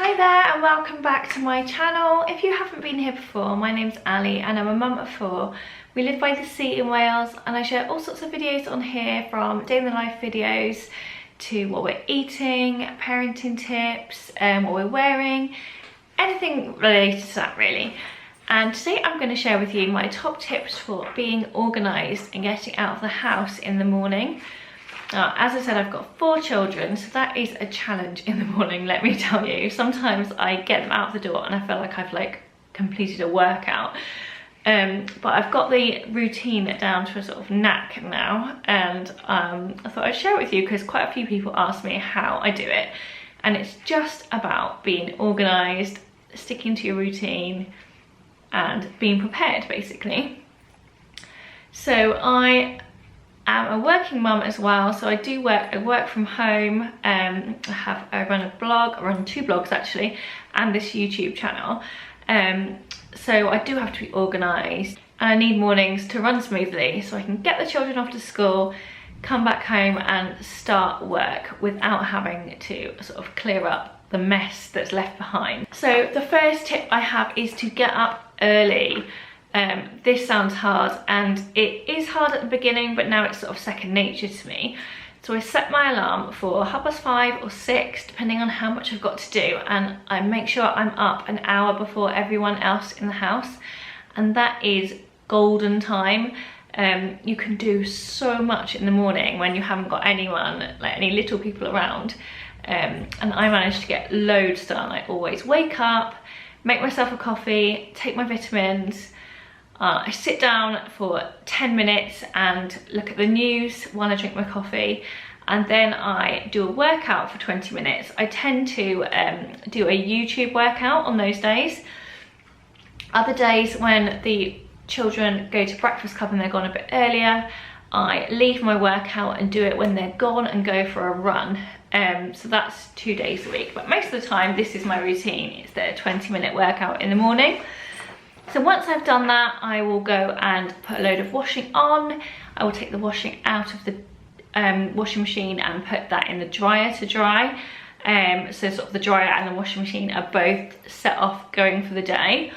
Hi there and welcome back to my channel. If you haven't been here before, my name's Ali and I'm a mum of 4. We live by the sea in Wales and I share all sorts of videos on here, from day in the life videos to what we're eating, parenting tips, what we're wearing, anything related to that really. And today I'm going to share with you my top tips for being organised and getting out of the house in the morning. As I said, I've got 4 children, so that is a challenge in the morning, let me tell you. Sometimes I get them out the door and I feel like I've completed a workout. But I've got the routine down to a sort of knack now, and I thought I'd share it with you because quite a few people ask me how I do it. And it's just about being organised, sticking to your routine and being prepared, basically. So I am a working mum as well, so I do work. I work from home. I run a blog, I run 2 blogs actually, and this YouTube channel. So I do have to be organised, and I need mornings to run smoothly so I can get the children off to school, come back home and start work without having to sort of clear up the mess that's left behind. So the first tip I have is to get up early. This sounds hard, and it is hard at the beginning, but now it's sort of second nature to me. So I set my alarm for 5:30 or 6, depending on how much I've got to do, and I make sure I'm up an hour before everyone else in the house, and that is golden time. You can do so much in the morning when you haven't got anyone, like any little people around, and I manage to get loads done. I always wake up, make myself a coffee, take my vitamins. I sit down for 10 minutes and look at the news while I drink my coffee, and then I do a workout for 20 minutes. I tend to do a YouTube workout on those days. Other days when the children go to breakfast club and they're gone a bit earlier, I leave my workout and do it when they're gone and go for a run. So that's 2 days a week, but most of the time this is my routine. It's the 20-minute workout in the morning. So once I've done that, I will go and put a load of washing on. I will take the washing out of the washing machine and put that in the dryer to dry. So sort of the dryer and the washing machine are both set off going for the day.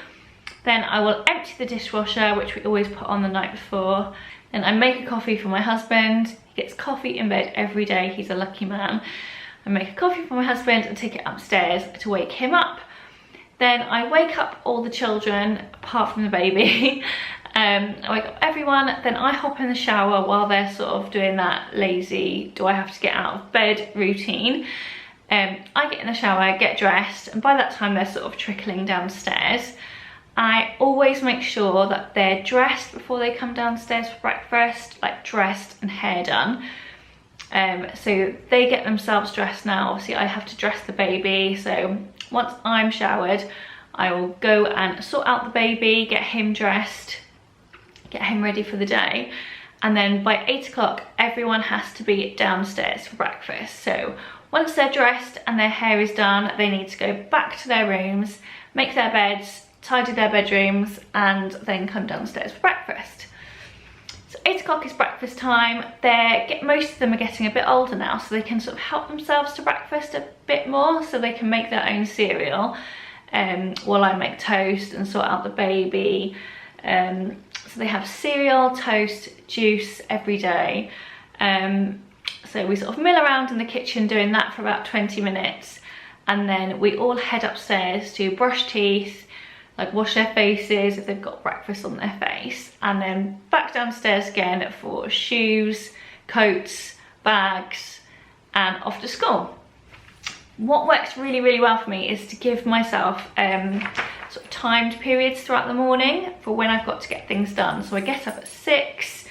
Then I will empty the dishwasher, which we always put on the night before. Then I make a coffee for my husband. He gets coffee in bed every day, he's a lucky man. I make a coffee for my husband and take it upstairs to wake him up. Then I wake up all the children, apart from the baby. I wake up everyone, then I hop in the shower while they're sort of doing that lazy, do I have to get out of bed routine. I get in the shower, get dressed, and by that time they're sort of trickling downstairs. I always make sure that they're dressed before they come downstairs for breakfast, like dressed and hair done. So they get themselves dressed now. Obviously I have to dress the baby, so once I'm showered I will go and sort out the baby, get him dressed, get him ready for the day, and then by 8 o'clock everyone has to be downstairs for breakfast. So once they're dressed and their hair is done, they need to go back to their rooms, make their beds, tidy their bedrooms, and then come downstairs for breakfast. So 8 o'clock is breakfast time. Most of them are getting a bit older now, so they can sort of help themselves to breakfast a bit more, so they can make their own cereal while I make toast and sort out the baby. So they have cereal, toast, juice every day. So we sort of mill around in the kitchen doing that for about 20 minutes, and then we all head upstairs to brush teeth, like wash their faces if they've got breakfast on their face, and then back downstairs again for shoes, coats, bags, and off to school. What works really, really well for me is to give myself sort of timed periods throughout the morning for when I've got to get things done. So I get up at 6,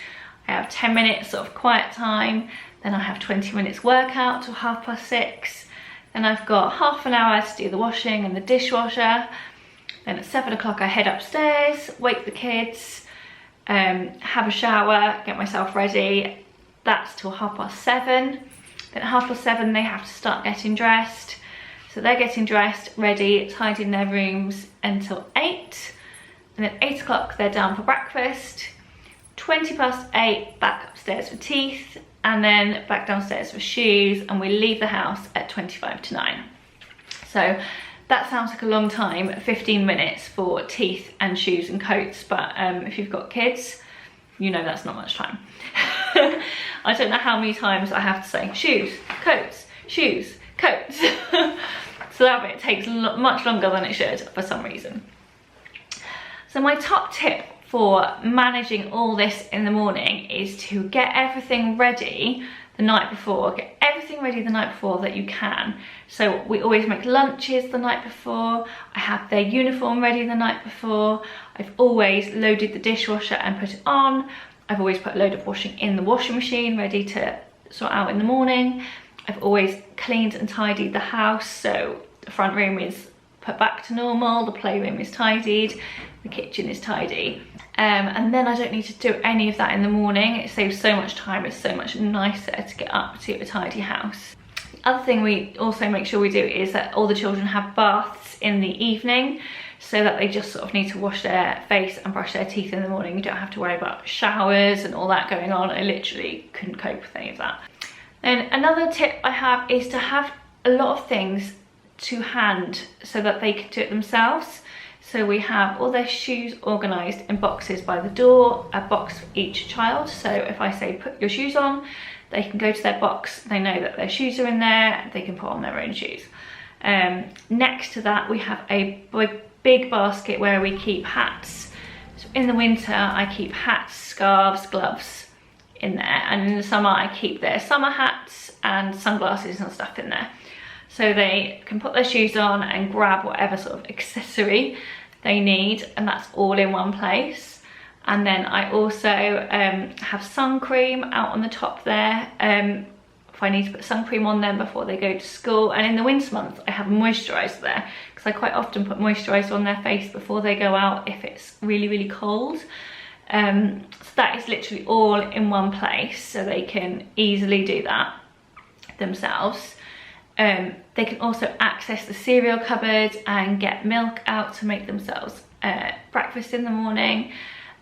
I have 10 minutes sort of quiet time, then I have 20 minutes workout till 6:30, then I've got half an hour to do the washing and the dishwasher. Then at 7 o'clock I head upstairs, wake the kids, have a shower, get myself ready. That's till 7:30. Then at 7:30 they have to start getting dressed. So they're getting dressed, ready, tidying their rooms until 8. And then 8 o'clock they're down for breakfast. 8:20 back upstairs for teeth, and then back downstairs for shoes, and we leave the house at 9:25. So That sounds like a long time, 15 minutes for teeth and shoes and coats, but if you've got kids, you know that's not much time. I don't know how many times I have to say shoes, coats, so that bit takes much longer than it should for some reason. So my top tip for managing all this in the morning is to get everything ready the night before. Get everything ready the night before that you can. So we always make lunches the night before. I have their uniform ready the night before. I've always loaded the dishwasher and put it on. I've always put a load of washing in the washing machine ready to sort out in the morning. I've always cleaned and tidied the house, so the front room is put back to normal, the playroom is tidied, the kitchen is tidy. And then I don't need to do any of that in the morning. It saves so much time. It's so much nicer to get up to a tidy house. The other thing we also make sure we do is that all the children have baths in the evening, so that they just sort of need to wash their face and brush their teeth in the morning. You don't have to worry about showers and all that going on. I literally couldn't cope with any of that. Then another tip I have is to have a lot of things to hand so that they can do it themselves. So we have all their shoes organised in boxes by the door, a box for each child. So if I say put your shoes on, they can go to their box, they know that their shoes are in there, they can put on their own shoes. Next to that we have a big basket where we keep hats. So in the winter I keep hats, scarves, gloves in there, and in the summer I keep their summer hats and sunglasses and stuff in there. So they can put their shoes on and grab whatever sort of accessory they need, and that's all in one place. And then I also have sun cream out on the top there, if I need to put sun cream on them before they go to school. And in the winter months I have moisturiser there, because I quite often put moisturiser on their face before they go out if it's really cold. So that is literally all in one place, so they can easily do that themselves. They can also access the cereal cupboard and get milk out to make themselves breakfast in the morning,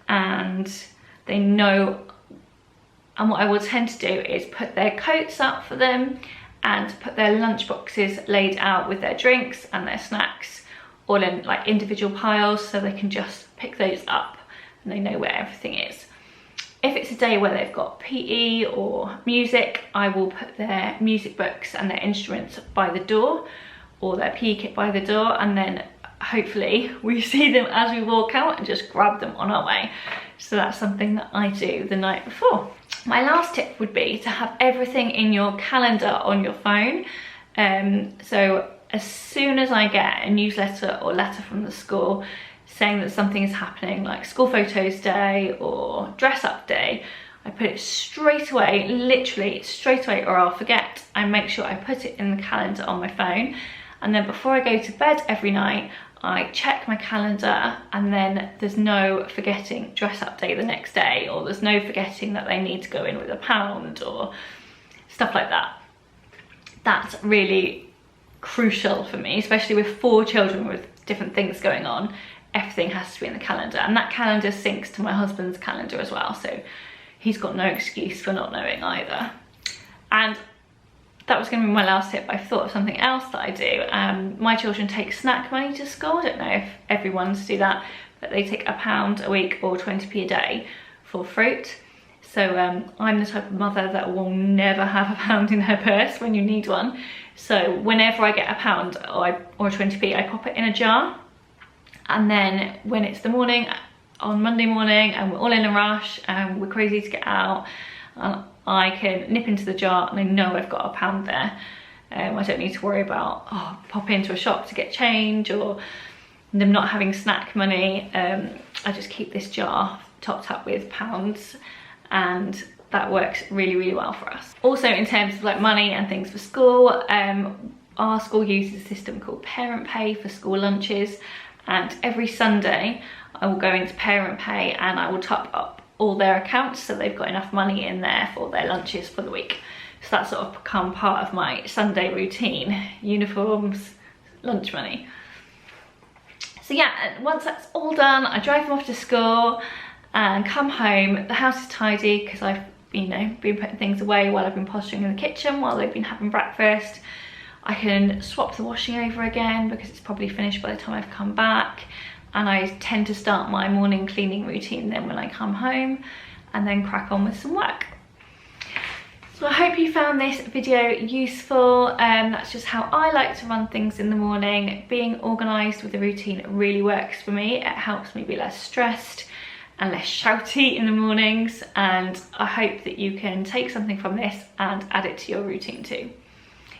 and they know. And what I will tend to do is put their coats up for them and put their lunch boxes laid out with their drinks and their snacks all in like individual piles, so they can just pick those up and they know where everything is. If it's a day where they've got PE or music, I will put their music books and their instruments by the door, or their PE kit by the door, and then hopefully we see them as we walk out and just grab them on our way. So that's something that I do the night before. My last tip would be to have everything in your calendar on your phone. So as soon as I get a newsletter or letter from the school saying that something is happening, like school photos day or dress up day, I put it straight away, literally straight away, or I'll forget. I make sure I put it in the calendar on my phone, and then before I go to bed every night I check my calendar, and then there's no forgetting dress up day the next day, or there's no forgetting that they need to go in with a pound or stuff like that. That's really crucial for me, especially with 4 children with different things going on. Everything has to be in the calendar, and that calendar syncs to my husband's calendar as well, so he's got no excuse for not knowing either. And that was going to be my last tip. I've thought of something else that I do. My children take snack money to school. I don't know if everyone's do that, but they take £1 a week or 20p a day for fruit. So I'm the type of mother that will never have £1 in her purse when you need one. So whenever I get £1 or 20p, I pop it in a jar. And then when it's the morning, on Monday morning, and we're all in a rush and we're crazy to get out, I can nip into the jar and I know I've got £1 there. I don't need to worry about pop into a shop to get change or them not having snack money. I just keep this jar topped up with pounds, and that works really well for us. Also, in terms of like money and things for school, our school uses a system called Parent Pay for school lunches, and every Sunday I will go into Parent Pay and I will top up all their accounts so they've got enough money in there for their lunches for the week. So that's sort of become part of my Sunday routine: uniforms, lunch money. So yeah, once that's all done, I drive them off to school and come home. The house is tidy because I've been putting things away while I've been posturing in the kitchen while they've been having breakfast. I can swap the washing over again because it's probably finished by the time I've come back, and I tend to start my morning cleaning routine then when I come home and then crack on with some work. So I hope you found this video useful. That's just how I like to run things in the morning. Being organised with a routine really works for me. It helps me be less stressed and less shouty in the mornings, and I hope that you can take something from this and add it to your routine too.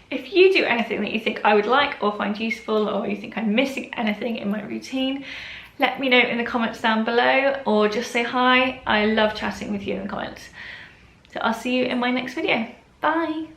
If you do anything that you think I would like or find useful, or you think I'm missing anything in my routine, let me know in the comments down below, or just say hi. I love chatting with you in the comments. So I'll see you in my next video. Bye.